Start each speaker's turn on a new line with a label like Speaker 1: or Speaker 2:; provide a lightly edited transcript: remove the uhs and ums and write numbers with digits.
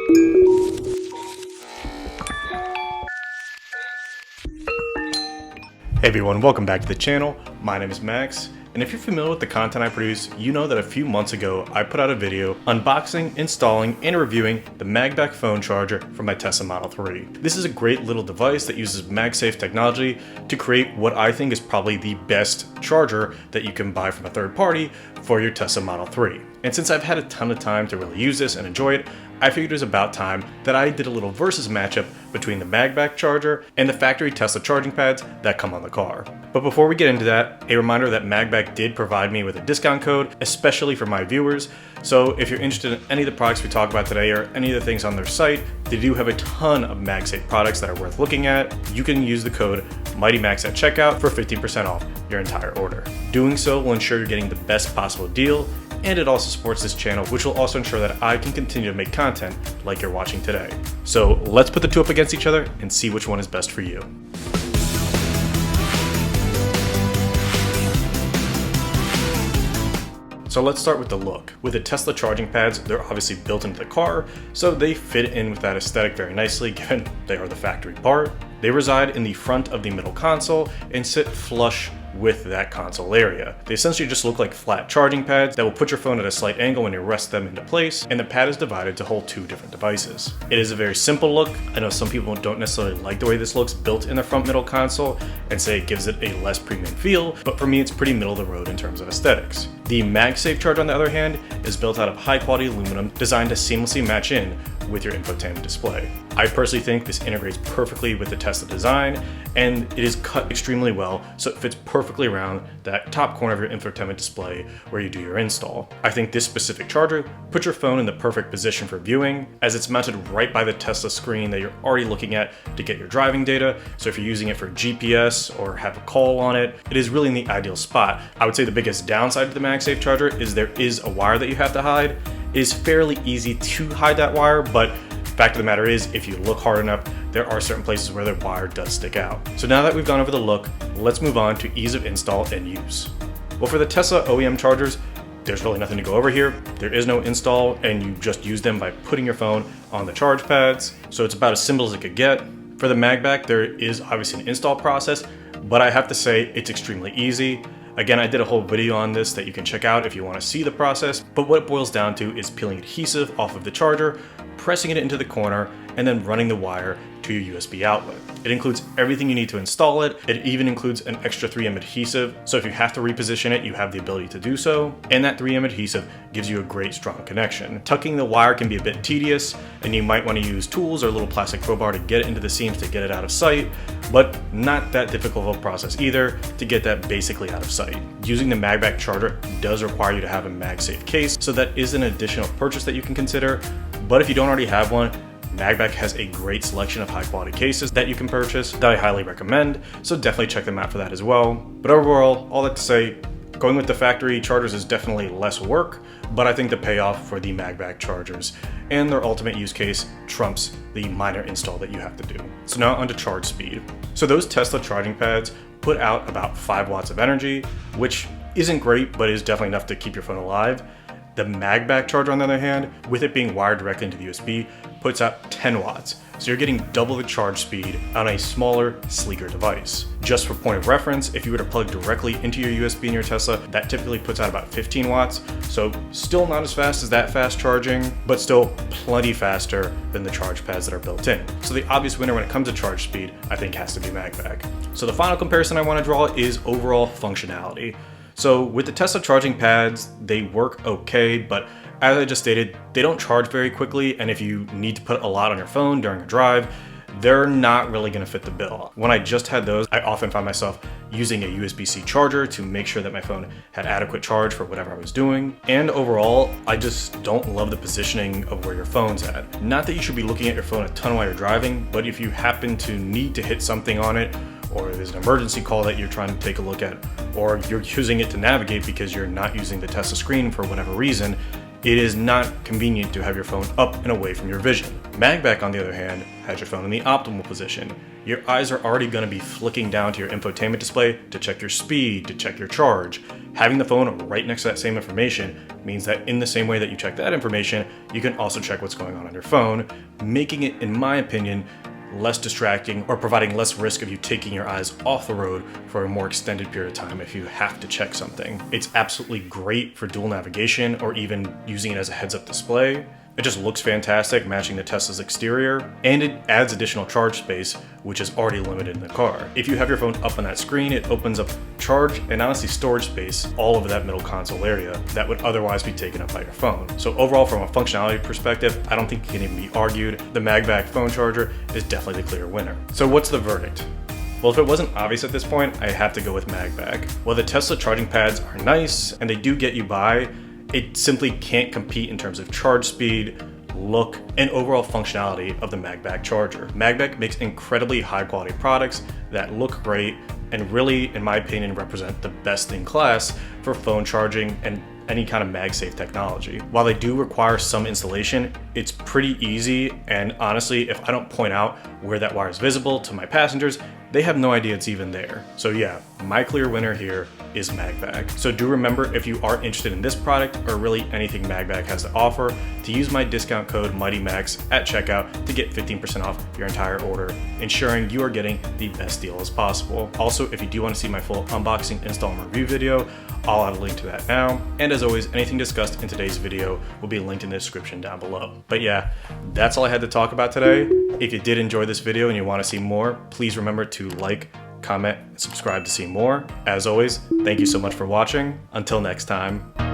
Speaker 1: Hey everyone, welcome back to the channel. My name is Max, and if you're familiar with the content I produce, you know that a few months ago I put out a video unboxing, installing, and reviewing the MagBak phone charger for my Tesla Model 3. This is a great little device that uses MagSafe technology to create what I think is probably the best charger that you can buy from a third party for your Tesla Model 3. And since I've had a ton of time to really use this and enjoy it, I figured it was about time that I did a little versus matchup between the MagBak charger and the factory Tesla charging pads that come on the car. But before we get into that, a reminder that MagBak did provide me with a discount code, especially for my viewers. So if you're interested in any of the products we talk about today or any of the things on their site, they do have a ton of MagSafe products that are worth looking at. You can use the code MightyMax at checkout for 15% off your entire order. Doing so will ensure you're getting the best possible deal, and it also supports this channel, which will also ensure that I can continue to make content like you're watching today. So let's put the two up against each other and see which one is best for you. So let's start with the look. With the Tesla charging pads, they're obviously built into the car, so they fit in with that aesthetic very nicely given they are the factory part. They reside in the front of the middle console and sit flush with that console area. They essentially just look like flat charging pads that will put your phone at a slight angle when you rest them into place, and the pad is divided to hold two different devices. It is a very simple look. I know some people don't necessarily like the way this looks built in the front middle console and say it gives it a less premium feel, but for me it's pretty middle of the road in terms of aesthetics. The MagSafe charger, on the other hand, is built out of high quality aluminum designed to seamlessly match in with your infotainment display. I personally think this integrates perfectly with the Tesla design, and it is cut extremely well, so it fits perfectly around that top corner of your infotainment display where you do your install. I think this specific charger puts your phone in the perfect position for viewing, as it's mounted right by the Tesla screen that you're already looking at to get your driving data. So if you're using it for GPS or have a call on it, it is really in the ideal spot. I would say the biggest downside to the MagSafe charger is there is a wire that you have to hide. It is fairly easy to hide that wire, but fact of the matter is, if you look hard enough, there are certain places where the wire does stick out. So now that we've gone over the look, let's move on to ease of install and use. Well, for the Tesla OEM chargers, there's really nothing to go over here. There is no install, and you just use them by putting your phone on the charge pads. So it's about as simple as it could get. For the MagBak, there is obviously an install process, but I have to say it's extremely easy. Again, I did a whole video on this that you can check out if you want to see the process, but what it boils down to is peeling adhesive off of the charger, pressing it into the corner, and then running the wire to your USB outlet. It includes everything you need to install it. It even includes an extra 3M adhesive, so if you have to reposition it, you have the ability to do so, and that 3M adhesive gives you a great strong connection. Tucking the wire can be a bit tedious, and you might want to use tools or a little plastic crowbar to get it into the seams to get it out of sight, but not that difficult of a process either to get that basically out of sight. Using the MagBak charger does require you to have a MagSafe case, so that is an additional purchase that you can consider, but if you don't already have one, MagBak has a great selection of high quality cases that you can purchase that I highly recommend, so definitely check them out for that as well. But overall, all that to say, going with the factory chargers is definitely less work, but I think the payoff for the MagBak chargers and their ultimate use case trumps the minor install that you have to do. So now onto charge speed. So those Tesla charging pads put out about 5 watts of energy, which isn't great, but is definitely enough to keep your phone alive. The MagBak charger, on the other hand, with it being wired directly into the USB, puts out 10 watts. So you're getting double the charge speed on a smaller, sleeker device. Just for point of reference, if you were to plug directly into your USB in your Tesla, that typically puts out about 15 watts. So still not as fast as that fast charging, but still plenty faster than the charge pads that are built in. So the obvious winner when it comes to charge speed, I think, has to be MagBak. So the final comparison I want to draw is overall functionality. So with the Tesla charging pads, they work okay, but as I just stated, they don't charge very quickly, and if you need to put a lot on your phone during a drive, they're not really going to fit the bill. When I just had those, I often found myself using a USB-C charger to make sure that my phone had adequate charge for whatever I was doing. And overall, I just don't love the positioning of where your phone's at. Not that you should be looking at your phone a ton while you're driving, but if you happen to need to hit something on it, or there's an emergency call that you're trying to take a look at, or you're using it to navigate because you're not using the Tesla screen for whatever reason, it is not convenient to have your phone up and away from your vision. MagBak, on the other hand, has your phone in the optimal position. Your eyes are already going to be flicking down to your infotainment display to check your speed, to check your charge. Having the phone right next to that same information means that in the same way that you check that information, you can also check what's going on your phone, making it, in my opinion, less distracting or providing less risk of you taking your eyes off the road for a more extended period of time if you have to check something. It's absolutely great for dual navigation or even using it as a heads-up display. It just looks fantastic, matching the Tesla's exterior, and it adds additional charge space, which is already limited in the car. If you have your phone up on that screen, it opens up charge and honestly storage space all over that middle console area that would otherwise be taken up by your phone. So overall, from a functionality perspective, I don't think it can even be argued. The MagBak phone charger is definitely the clear winner. So what's the verdict? Well, if it wasn't obvious at this point, I have to go with MagBak. While the Tesla charging pads are nice and they do get you by, it simply can't compete in terms of charge speed, look, and overall functionality of the MagBak charger. MagBak makes incredibly high quality products that look great and really, in my opinion, represent the best in class for phone charging and any kind of MagSafe technology. While they do require some installation, it's pretty easy, and honestly, if I don't point out where that wire is visible to my passengers, they have no idea it's even there. So yeah, my clear winner here is MagBak. So do remember, if you are interested in this product or really anything MagBak has to offer, to use my discount code MightyMax at checkout to get 15% off your entire order, ensuring you are getting the best deal as possible. Also, if you do want to see my full unboxing, install, and review video, I'll add a link to that now. And as always, anything discussed in today's video will be linked in the description down below. But yeah, that's all I had to talk about today. If you did enjoy this video and you want to see more, please remember to like, comment, and subscribe to see more. As always, thank you so much for watching. Until next time.